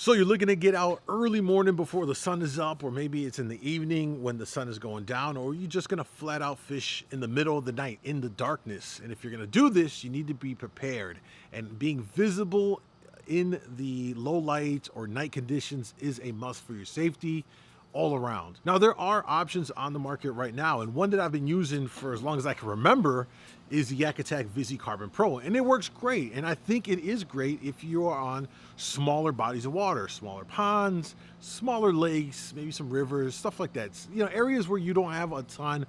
So you're looking to get out early morning before the sun is up, or maybe it's in the evening when the sun is going down, or you're just gonna flat out fish in the middle of the night in the darkness. And if you're gonna do this, you need to be prepared. And being visible in the low light or night conditions is a must for your safety all around. Now, there are options on the market right now, and one that I've been using for as long as I can remember is the YakAttack VisiCarbon Pro, and it works great. And I think it is great if you are on smaller bodies of water, smaller ponds, smaller lakes, maybe some rivers, stuff like that. You know, areas where you don't have a ton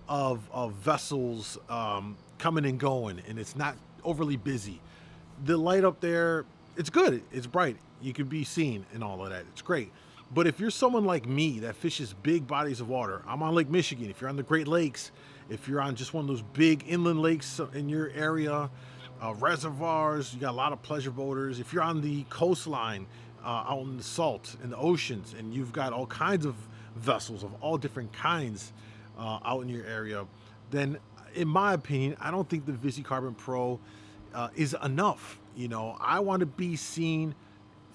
of vessels coming and going, and it's not overly busy. The light up there, it's good, it's bright, you can be seen and all of that, it's great. But if you're someone like me that fishes big bodies of water, I'm on Lake Michigan, if you're on the Great Lakes, if you're on just one of those big inland lakes in your area, reservoirs, you got a lot of pleasure boaters. If you're on the coastline, out in the salt, in the oceans, and you've got all kinds of vessels of all different kinds out in your area, then in my opinion, I don't think the VisiCarbon Pro is enough. You know, I want to be seen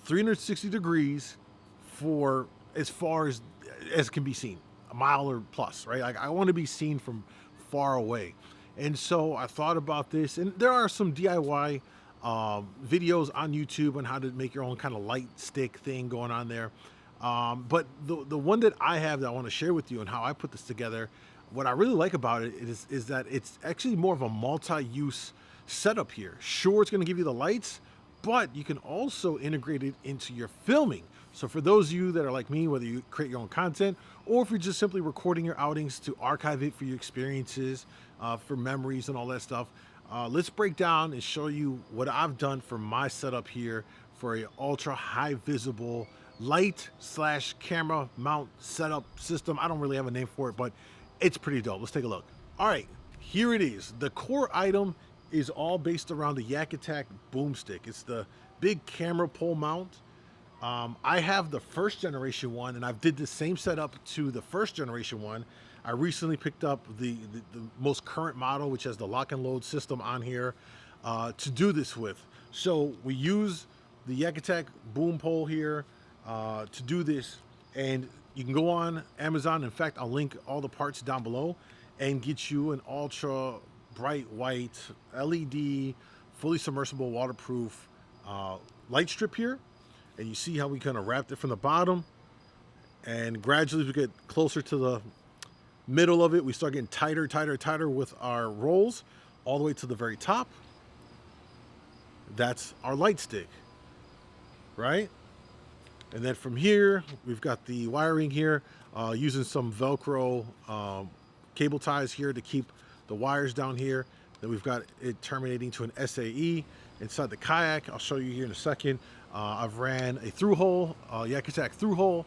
360 degrees for as far as can be seen, a mile or plus, right? Like I want to be seen from far away. And so I thought about this, and there are some DIY videos on YouTube on how to make your own kind of light stick thing going on there. But the one that I have that I want to share with you and how I put this together, what I really like about it is that it's actually more of a multi-use setup here. Sure, it's going to give you the lights, but you can also integrate it into your filming. So for those of you that are like me, whether you create your own content or if you're just simply recording your outings to archive it for your experiences, for memories and all that stuff, let's break down and show you what I've done for my setup here for a ultra high visible light slash camera mount setup system. I don't really have a name for it, but it's pretty dope. Let's take a look. All right, here it is. The core item is all based around the YakAttack boomstick. It's the big camera pole mount. I have the first generation one, and I've did the same setup to the first generation one. I recently picked up the most current model, which has the lock and load system on here to do this with. So we use the YakAttack boom pole here to do this, and you can go on Amazon. In fact, I'll link all the parts down below and get you an ultra bright white LED, fully submersible, waterproof light strip here. And you see how we kind of wrapped it from the bottom, and gradually as we get closer to the middle of it, we start getting tighter, tighter, tighter with our rolls all the way to the very top. That's our light stick, right? And then from here, we've got the wiring here, using some Velcro cable ties here to keep the wires down here. Then we've got it terminating to an SAE inside the kayak. I'll show you here in a second. I've ran a through hole, YakAttack through hole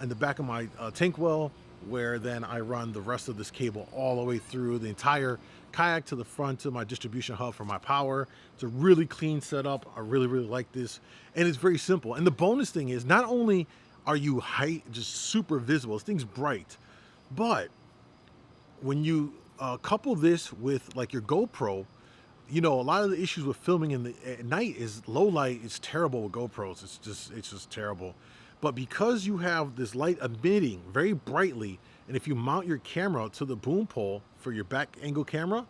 in the back of my tank well, where then I run the rest of this cable all the way through the entire kayak to the front of my distribution hub for my power. It's a really clean setup. I really, really like this. And it's very simple. And the bonus thing is not only are you just super visible, this thing's bright, but when you couple this with like your GoPro, you know, a lot of the issues with filming at night is low light is terrible with GoPros. It's just terrible. But because you have this light emitting very brightly, and if you mount your camera to the boom pole for your back angle camera,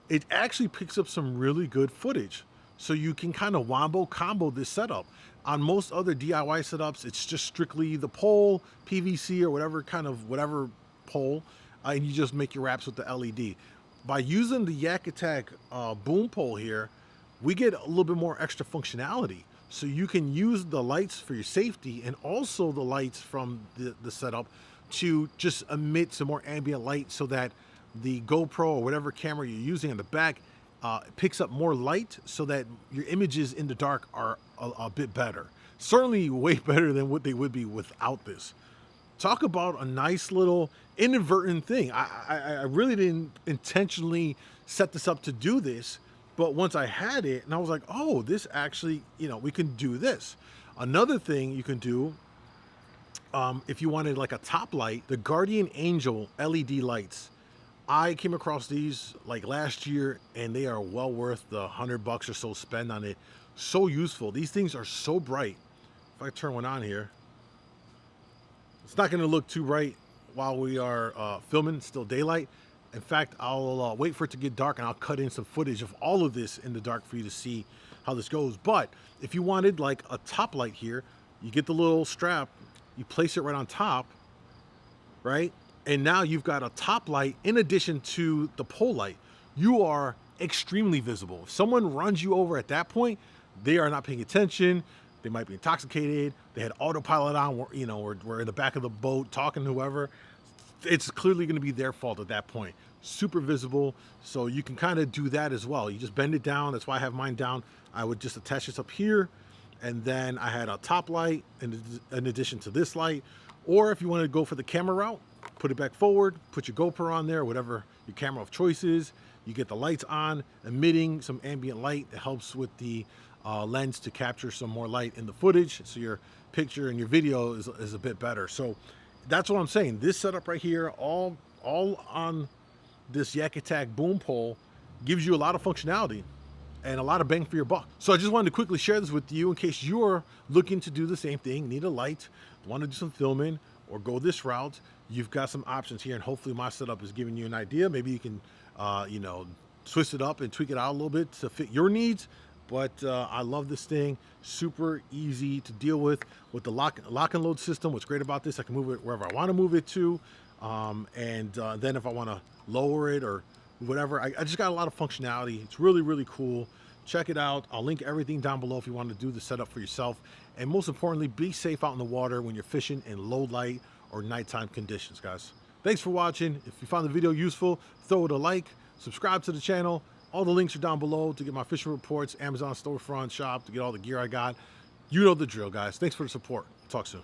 it actually picks up some really good footage. So you can kind of wombo combo this setup. On most other DIY setups, it's just strictly the pole, PVC or whatever pole, and you just make your wraps with the LED. By using the YakAttack boom pole here, we get a little bit more extra functionality. So you can use the lights for your safety and also the lights from the setup to just emit some more ambient light so that the GoPro or whatever camera you're using in the back picks up more light so that your images in the dark are a bit better. Certainly way better than what they would be without this. Talk about a nice little inadvertent thing. I really didn't intentionally set this up to do this, but once I had it and I was like, oh, this actually, you know, we can do this. Another thing you can do, if you wanted like a top light, the Guardian Angel LED lights. I came across these like last year and they are well worth the $100 or so spend on it. So useful. These things are so bright. if I turn one on here, it's not going to look too bright while we are filming. It's still daylight. In fact, I'll wait for it to get dark and I'll cut in some footage of all of this in the dark for you to see how this goes. But if you wanted like a top light here, you get the little strap, you place it right on top, right? And now you've got a top light in addition to the pole light. You are extremely visible. If someone runs you over at that point, they are not paying attention. They might be intoxicated. They had autopilot on, you know, or we're in the back of the boat talking to whoever. It's clearly going to be their fault at that point. Super visible, so you can kind of do that as well. You just bend it down. That's why I have mine down. I would just attach this up here, and then I had a top light in addition to this light. Or if you want to go for the camera route, put it back forward, put your GoPro on there, whatever your camera of choice is. You get the lights on, emitting some ambient light. It helps with the lens to capture some more light in the footage, so your picture and your video is a bit better. So that's what I'm saying. This setup right here, all on this YakAttack boom pole, gives you a lot of functionality and a lot of bang for your buck. So I just wanted to quickly share this with you in case you're looking to do the same thing, need a light, want to do some filming, or go this route. You've got some options here, and hopefully my setup is giving you an idea. Maybe you can, you know, twist it up and tweak it out a little bit to fit your needs. But I love this thing. Super easy to deal with the lock and load system. What's great about this, I can move it wherever I want to move it to. Then if I want to lower it or whatever, I just got a lot of functionality. It's really, really cool. Check it out. I'll link everything down below if you want to do the setup for yourself. And most importantly, be safe out in the water when you're fishing in low light or nighttime conditions, guys. Thanks for watching. If you found the video useful, throw it a like, subscribe to the channel. All the links are down below to get my fishing reports, Amazon storefront shop, to get all the gear I got. You know the drill, guys. Thanks for the support. Talk soon.